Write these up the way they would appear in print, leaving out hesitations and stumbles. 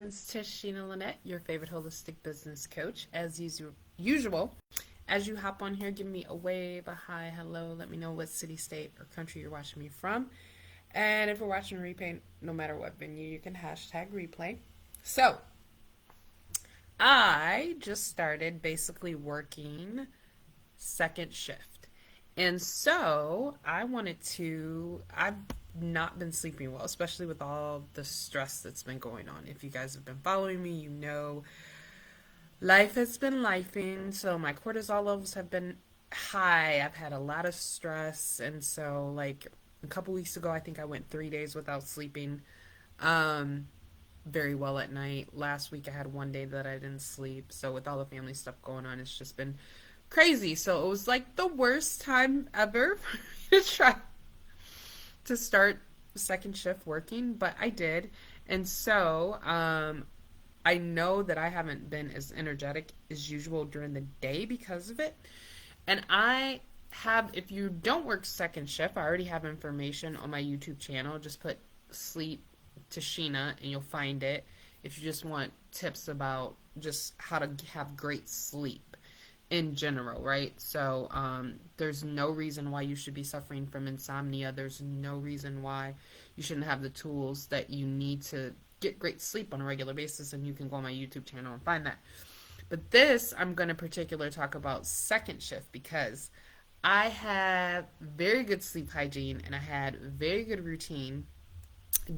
It's Tishina Lynette, your favorite holistic business coach. Usual, as you hop on here, give me a wave, a hi, hello. Let me know what city, state, or country you're watching me from. And if you're watching a replay, no matter what venue, you can hashtag replay. So, I just started basically working second shift. And so I've not been sleeping well, especially with all the stress that's been going on. If you guys have been following me, you know life has been lifing. So my cortisol levels have been high. I've had a lot of stress. And so, like, a couple weeks ago, I think I went 3 days without sleeping very well at night. Last week, I had one day that I didn't sleep. So, with all the family stuff going on, it's just been crazy. So, it was like the worst time ever to try to start second shift working, but I did. And so, I know that I haven't been as energetic as usual during the day because of it. And if you don't work second shift, I already have information on my YouTube channel. Just put sleep Tashina and you'll find it. If you just want tips about just how to have great sleep in general, right? So there's no reason why you should be suffering from insomnia. There's no reason why you shouldn't have the tools that you need to get great sleep on a regular basis, and you can go on my YouTube channel and find that. But this, I'm going to particularly talk about second shift because I have very good sleep hygiene and I had very good routine.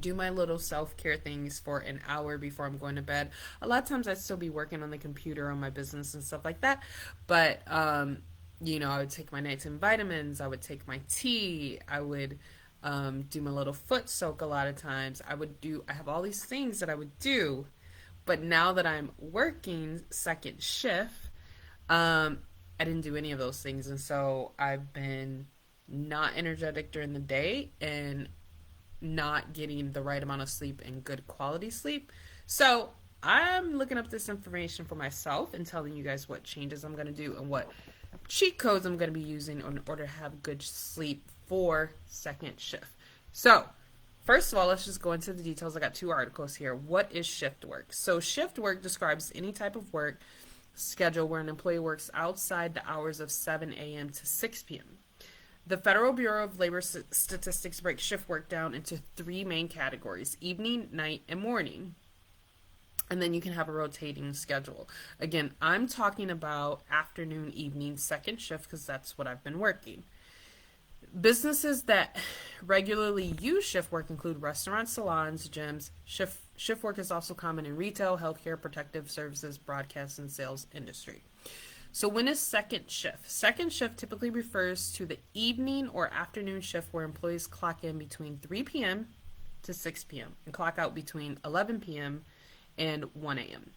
Do my little self-care things for an hour before I'm going to bed. A lot of times I'd still be working on the computer on my business and stuff like that. But, I would take my nighttime vitamins. I would take my tea. I would do my little foot soak a lot of times. I have all these things that I would do. But now that I'm working second shift, I didn't do any of those things. And so I've been not energetic during the day and not getting the right amount of sleep and good quality sleep. So I'm looking up this information for myself and telling you guys what changes I'm going to do and what cheat codes I'm going to be using in order to have good sleep for second shift. So first of all, let's just go into the details. I got two articles here. What is shift work? So shift work describes any type of work schedule where an employee works outside the hours of 7 a.m. to 6 p.m. The Federal Bureau of Labor Statistics breaks shift work down into three main categories: evening, night, and morning. And then you can have a rotating schedule. Again, I'm talking about afternoon, evening, second shift because that's what I've been working. Businesses that regularly use shift work include restaurants, salons, gyms. Shift work is also common in retail, healthcare, protective services, broadcast, and sales industry. So when is second shift? Second shift typically refers to the evening or afternoon shift where employees clock in between 3 p.m. to 6 p.m. and clock out between 11 p.m. and 1 a.m.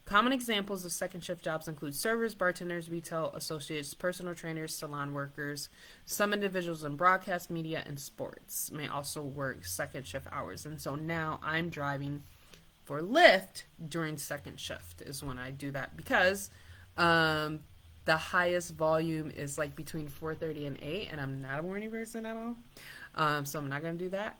Common examples of second shift jobs include servers, bartenders, retail associates, personal trainers, salon workers. Some individuals in broadcast media and sports may also work second shift hours. And so now I'm driving for Lyft during second shift is when I do that because the highest volume is like between 4:30 and 8, and I'm not a morning person at all. So I'm not going to do that.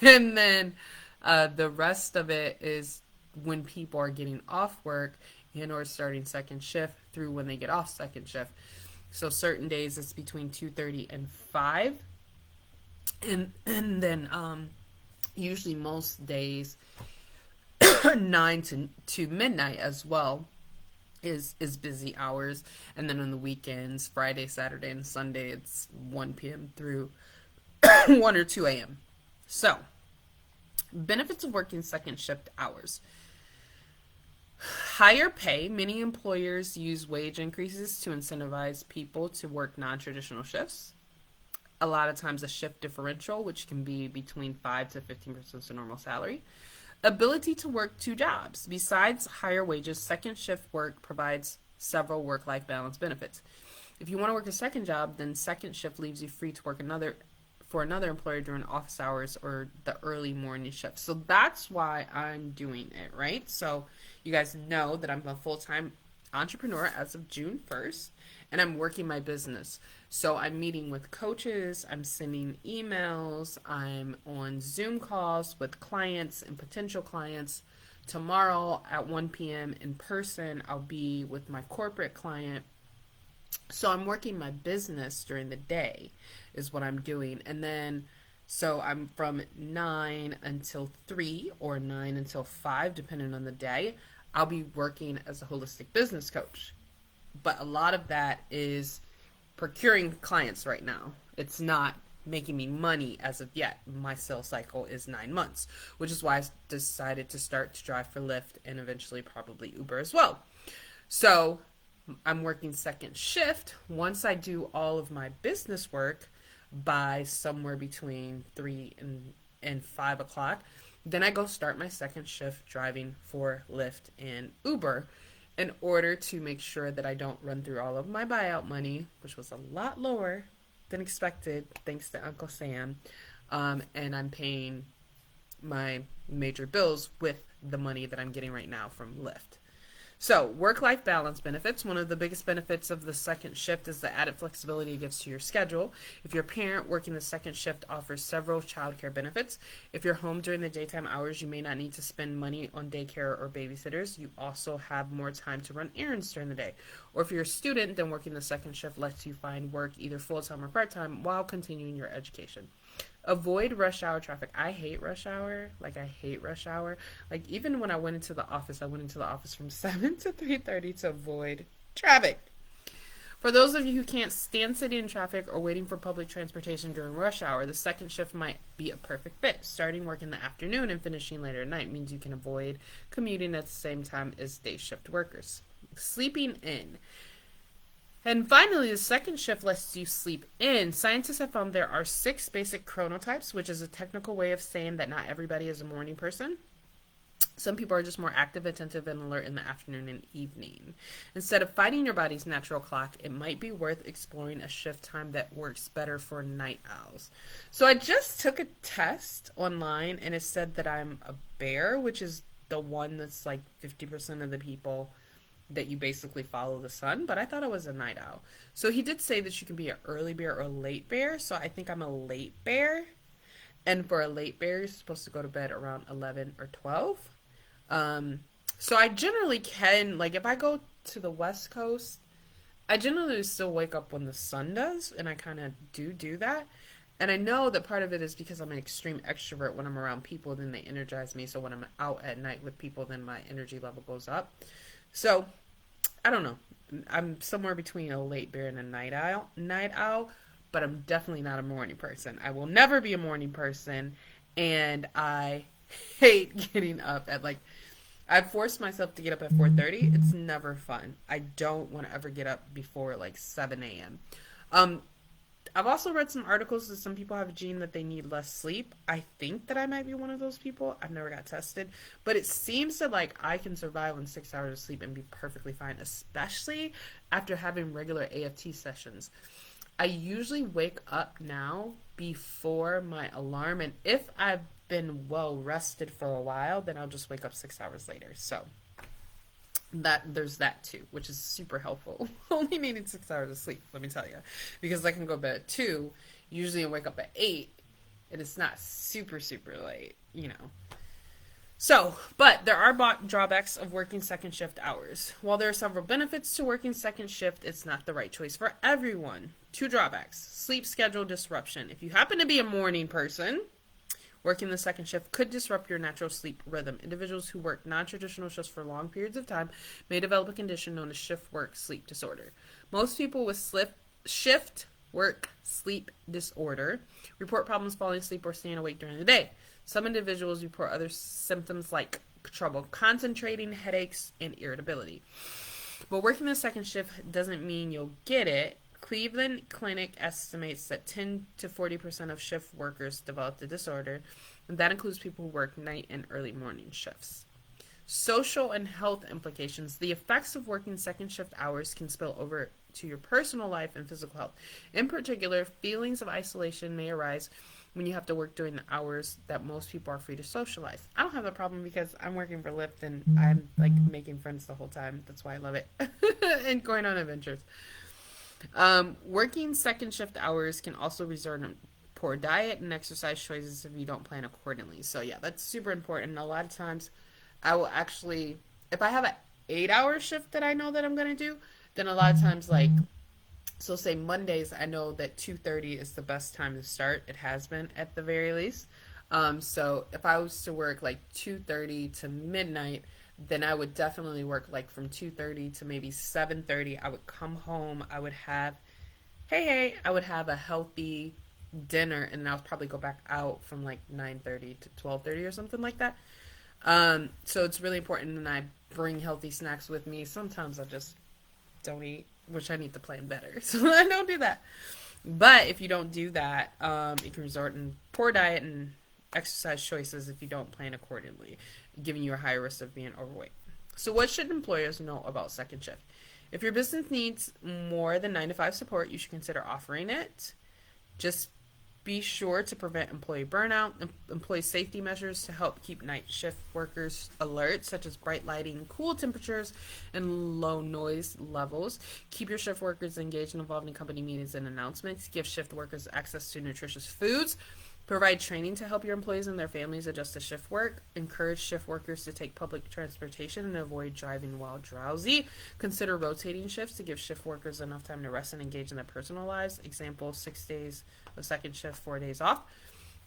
And then the rest of it is when people are getting off work and or starting second shift through when they get off second shift. So certain days it's between 2:30 and 5. And then usually most days 9 to midnight as well is busy hours. And then on the weekends, Friday, Saturday, and Sunday, it's 1 p.m. through 1 or 2 a.m. So, benefits of working second shift hours. Higher pay. Many employers use wage increases to incentivize people to work non-traditional shifts. A lot of times a shift differential, which can be between 5 to 15% of normal salary. Ability to work two jobs. Besides higher wages, second shift work provides several work-life balance benefits. If you want to work a second job, then second shift leaves you free to work for another employer during office hours or the early morning shift. So that's why I'm doing it, right? So you guys know that I'm a full-time entrepreneur as of June 1st, and I'm working my business. So I'm meeting with coaches, I'm sending emails, I'm on Zoom calls with clients and potential clients Tomorrow at 1 p.m. in person, I'll be with my corporate client. So I'm working my business during the day is what I'm doing. And then, so I'm from 9 until 3 or 9 until 5, depending on the day. I'll be working as a holistic business coach. But a lot of that is procuring clients right now. It's not making me money as of yet. My sales cycle is 9 months, which is why I decided to start to drive for Lyft and eventually probably Uber as well. So I'm working second shift. Once I do all of my business work by somewhere between 3 and 5 o'clock, then I go start my second shift driving for Lyft and Uber in order to make sure that I don't run through all of my buyout money, which was a lot lower than expected, thanks to Uncle Sam. And I'm paying my major bills with the money that I'm getting right now from Lyft. So, work-life balance benefits. One of the biggest benefits of the second shift is the added flexibility it gives to your schedule. If you're a parent, working the second shift offers several childcare benefits. If you're home during the daytime hours, you may not need to spend money on daycare or babysitters. You also have more time to run errands during the day. Or if you're a student, then working the second shift lets you find work either full-time or part-time while continuing your education. Avoid rush hour traffic. I hate rush hour. I hate rush hour. Even when I went into the office, I went into the office from 7 to 3:30 to avoid traffic. For those of you who can't stand sitting in traffic or waiting for public transportation during rush hour, the second shift might be a perfect fit. Starting work in the afternoon and finishing later at night means you can avoid commuting at the same time as day shift workers. Sleeping in. And finally, the second shift lets you sleep in. Scientists have found there are 6 basic chronotypes, which is a technical way of saying that not everybody is a morning person. Some people are just more active, attentive, and alert in the afternoon and evening. Instead of fighting your body's natural clock, it might be worth exploring a shift time that works better for night owls. So I just took a test online, and it said that I'm a bear, which is the one that's 50% of the people that you basically follow the sun, but I thought I was a night owl. So he did say that you can be an early bear or a late bear, so I think I'm a late bear. And for a late bear, you're supposed to go to bed around 11 or 12. So I generally can, if I go to the West Coast, I generally still wake up when the sun does, and I kind of do that. And I know that part of it is because I'm an extreme extrovert. When I'm around people, then they energize me. So when I'm out at night with people, then my energy level goes up. So I don't know. I'm somewhere between a late bear and a night owl, but I'm definitely not a morning person. I will never be a morning person, and I hate getting up at I forced myself to get up at 4:30. It's never fun. I don't want to ever get up before 7 a.m. I've also read some articles that some people have a gene that they need less sleep. I think that I might be one of those people. I've never got tested. But it seems that I can survive on 6 hours of sleep and be perfectly fine, especially after having regular AFT sessions. I usually wake up now before my alarm. And if I've been well rested for a while, then I'll just wake up 6 hours later. So there's that too, which is super helpful. Only needed 6 hours of sleep, let me tell you, because I can go to bed at 2, usually I wake up at 8, and it's not super late, So, but there are drawbacks of working second shift hours. While there are several benefits to working second shift, it's not the right choice for everyone. 2 drawbacks: sleep schedule disruption. If you happen to be a morning person, working the second shift could disrupt your natural sleep rhythm. Individuals who work non-traditional shifts for long periods of time may develop a condition known as shift work sleep disorder. Most people with shift work sleep disorder report problems falling asleep or staying awake during the day. Some individuals report other symptoms like trouble concentrating, headaches, and irritability. But working the second shift doesn't mean you'll get it. Cleveland Clinic estimates that 10 to 40% of shift workers develop the disorder, and that includes people who work night and early morning shifts. Social and health implications. The effects of working second shift hours can spill over to your personal life and physical health. In particular, feelings of isolation may arise when you have to work during the hours that most people are free to socialize. I don't have a problem because I'm working for Lyft and I'm making friends the whole time. That's why I love it. And going on adventures. Working second shift hours can also result in poor diet and exercise choices if you don't plan accordingly. So yeah, that's super important. A lot of times I will actually, if I have an 8 hour shift that I know that I'm going to do, then a lot of times, like, so say Mondays, I know that 2:30 is the best time to start. It has been at the very least. So if I was to work like 2:30 to midnight, then I would definitely work like from 2:30 to maybe 7:30. I would come home. I would have, hey, I would have a healthy dinner, and I'll probably go back out from like 9:30 to 12:30 or something like that. So it's really important, and I bring healthy snacks with me. Sometimes I just don't eat, which I need to plan better, so I don't do that. But if you don't do that, it can result in poor diet and exercise choices if you don't plan accordingly, giving you a higher risk of being overweight. So, what should employers know about second shift? If your business needs more than 9 to 5 support, you should consider offering it. Just be sure to prevent employee burnout, employee safety measures to help keep night shift workers alert, such as bright lighting, cool temperatures, and low noise levels. Keep your shift workers engaged and involved in company meetings and announcements. Give shift workers access to nutritious foods. Provide training to help your employees and their families adjust to shift work. Encourage shift workers to take public transportation and avoid driving while drowsy. Consider rotating shifts to give shift workers enough time to rest and engage in their personal lives. Example, 6 days of second shift, 4 days off.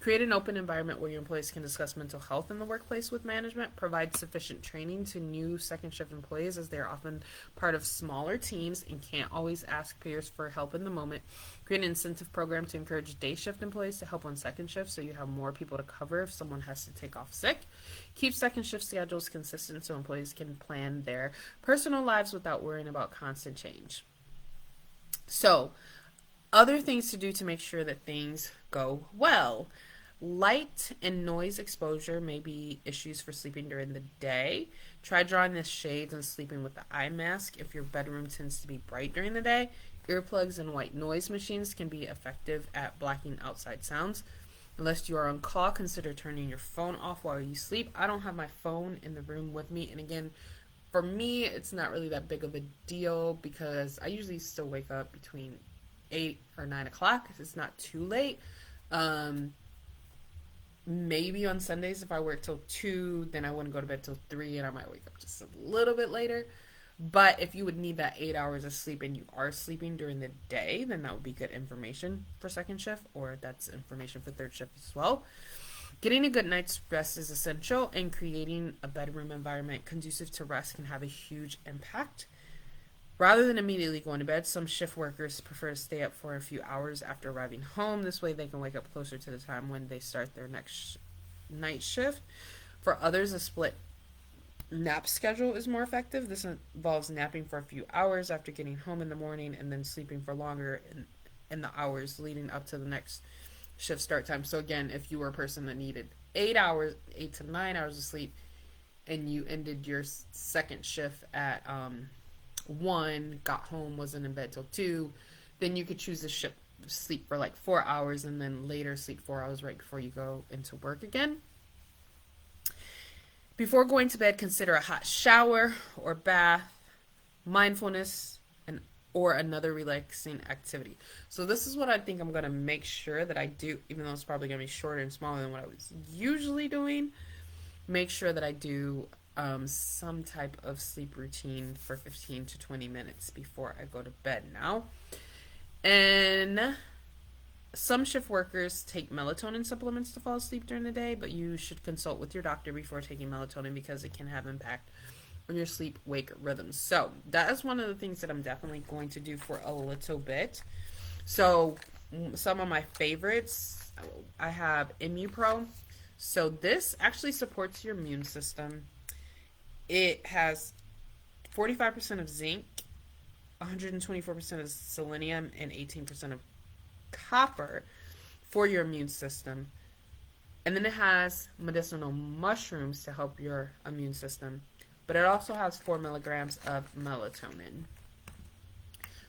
Create an open environment where your employees can discuss mental health in the workplace with management. Provide sufficient training to new second shift employees, as they are often part of smaller teams and can't always ask peers for help in the moment. Create an incentive program to encourage day shift employees to help on second shift, so you have more people to cover if someone has to take off sick. Keep second shift schedules consistent so employees can plan their personal lives without worrying about constant change. So, other things to do to make sure that things go well. Light and noise exposure may be issues for sleeping during the day. Try drawing the shades and sleeping with the eye mask if your bedroom tends to be bright during the day. Earplugs and white noise machines can be effective at blocking outside sounds. Unless you are on call, consider turning your phone off while you sleep. I don't have my phone in the room with me, and again, for me, it's not really that big of a deal because I usually still wake up between 8 or 9 o'clock if it's not too late. Maybe on Sundays if I work till 2, then I wouldn't go to bed till 3 and I might wake up just a little bit later. But if you would need that 8 hours of sleep and you are sleeping during the day, then that would be good information for second shift, or that's information for third shift as well. Getting a good night's rest is essential, and creating a bedroom environment conducive to rest can have a huge impact. Rather than immediately going to bed, some shift workers prefer to stay up for a few hours after arriving home. This way they can wake up closer to the time when they start their next night shift. For others, a split nap schedule is more effective. This involves napping for a few hours after getting home in the morning and then sleeping for longer in the hours leading up to the next shift start time. So again, if you were a person that needed 8 to 9 hours of sleep, and you ended your second shift at 1, got home, wasn't in bed till 2, then you could choose to sleep for like 4 hours and then later sleep 4 hours right before you go into work again. Before going to bed, consider a hot shower or bath, mindfulness, or another relaxing activity. So this is what I think I'm going to make sure that I do, even though it's probably going to be shorter and smaller than what I was usually doing. Make sure that I do some type of sleep routine for 15 to 20 minutes before I go to bed now. And some shift workers take melatonin supplements to fall asleep during the day, but you should consult with your doctor before taking melatonin because it can have impact on your sleep-wake rhythms. So that is one of the things that I'm definitely going to do for a little bit. So some of my favorites, I have ImmuPro. So this actually supports your immune system. It has 45% of zinc, 124% of selenium, and 18% of copper for your immune system. And then it has medicinal mushrooms to help your immune system. But it also has 4 milligrams of melatonin.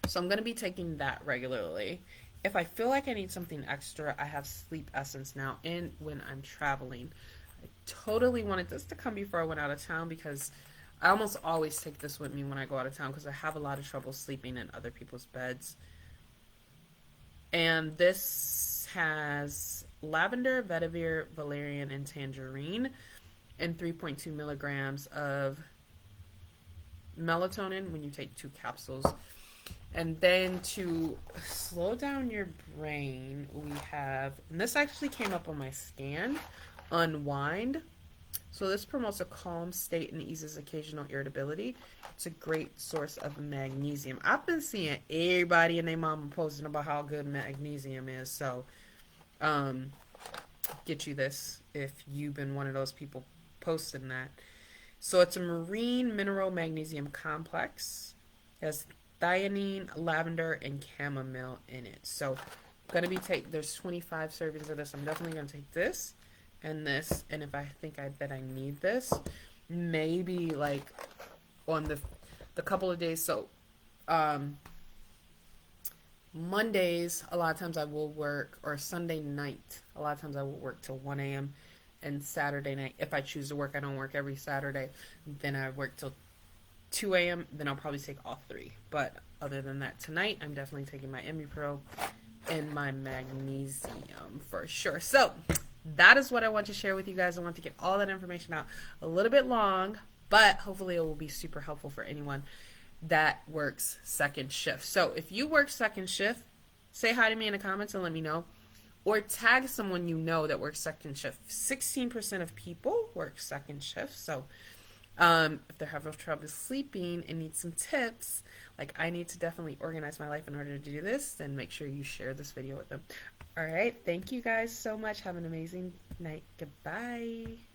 So I'm going to be taking that regularly. If I feel like I need something extra, I have Sleep Essence now in when I'm traveling. I totally wanted this to come before I went out of town because I almost always take this with me when I go out of town because I have a lot of trouble sleeping in other people's beds. And this has lavender, vetiver, valerian, and tangerine. and 3.2 milligrams of melatonin when you take 2 capsules. And then to slow down your brain, we have, and this actually came up on my scan, Unwind. So this promotes a calm state and eases occasional irritability. It's a great source of magnesium. I've been seeing everybody and their mama posting about how good magnesium is. So, get you this if you've been one of those people posting that. So it's a marine mineral magnesium complex. It has theanine, lavender, and chamomile in it. So I'm gonna be there's 25 servings of this. I'm definitely gonna take this and this, and if I think that I need this, maybe like on the couple of days. So Mondays, a lot of times I will work, or Sunday night, a lot of times I will work till 1 a.m. And Saturday night, if I choose to work, I don't work every Saturday, then I work till 2 a.m., then I'll probably take all 3. But other than that, tonight, I'm definitely taking my MB and my magnesium for sure. So that is what I want to share with you guys. I want to get all that information out a little bit long, but hopefully it will be super helpful for anyone that works second shift. So if you work second shift, say hi to me in the comments and let me know, or tag someone you know that works second shift. 16% of people work second shift. So if they're having trouble sleeping and need some tips, like I need to definitely organize my life in order to do this, then make sure you share this video with them. All right. Thank you guys so much. Have an amazing night. Goodbye.